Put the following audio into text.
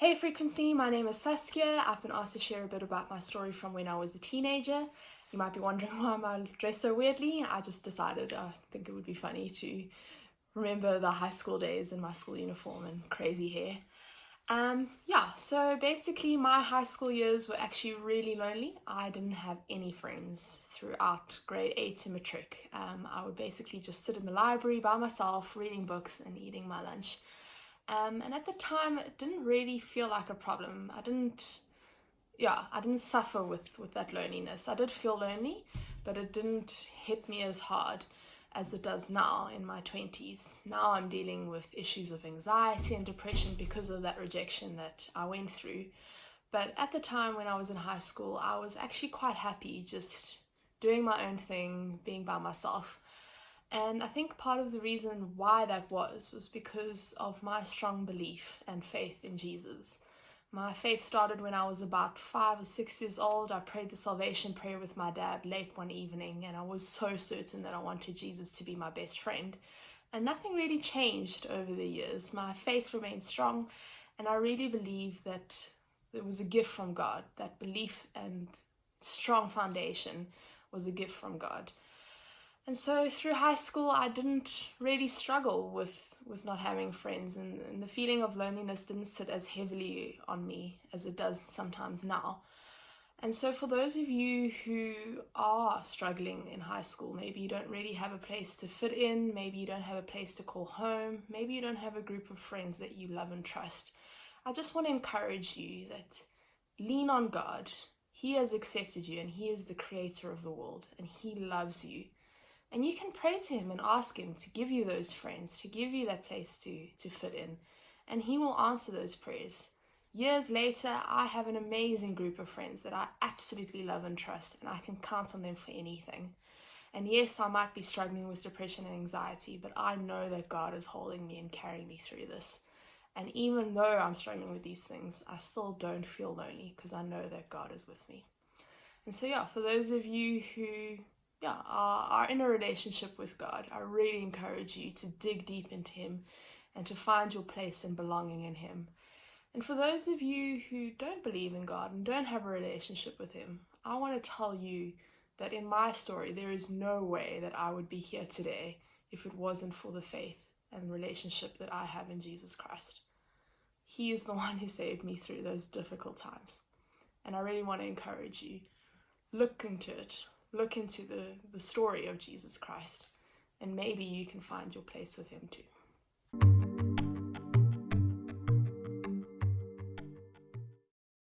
Hey Frequency, my name is Saskia. I've been asked to share a bit about my story from when I was a teenager. You might be wondering why I'm dressed so weirdly. I just decided I think it would be funny to remember the high school days in my school uniform and crazy hair. So basically my high school years were actually really lonely. I didn't have any friends throughout grade 8 to matric. I would basically just sit in the library by myself, reading books and eating my lunch. And at the time, it didn't really feel like a problem. I didn't suffer with that loneliness. I did feel lonely, but it didn't hit me as hard as it does now in my 20s. Now I'm dealing with issues of anxiety and depression because of that rejection that I went through. But at the time when I was in high school, I was actually quite happy just doing my own thing, being by myself. And I think part of the reason why that was because of my strong belief and faith in Jesus. My faith started when I was about 5 or 6 years old. I prayed the salvation prayer with my dad late one evening, and I was so certain that I wanted Jesus to be my best friend. And nothing really changed over the years. My faith remained strong, and I really believe that it was a gift from God. That belief and strong foundation was a gift from God. And so through high school, I didn't really struggle with not having friends, and the feeling of loneliness didn't sit as heavily on me as it does sometimes now. And so for those of you who are struggling in high school, maybe you don't really have a place to fit in, maybe you don't have a place to call home, maybe you don't have a group of friends that you love and trust, I just want to encourage you that lean on God. He has accepted you, and He is the creator of the world, and He loves you. And you can pray to Him and ask Him to give you those friends, to give you that place to fit in. And He will answer those prayers. Years later, I have an amazing group of friends that I absolutely love and trust, and I can count on them for anything. And yes, I might be struggling with depression and anxiety, but I know that God is holding me and carrying me through this. And even though I'm struggling with these things, I still don't feel lonely because I know that God is with me. And so, for those of you who are in a relationship with God, I really encourage you to dig deep into Him and to find your place and belonging in Him. And for those of you who don't believe in God and don't have a relationship with Him, I want to tell you that in my story, there is no way that I would be here today if it wasn't for the faith and relationship that I have in Jesus Christ. He is the one who saved me through those difficult times. And I really want to encourage you, look into it. Look into the story of Jesus Christ, and maybe you can find your place with Him too.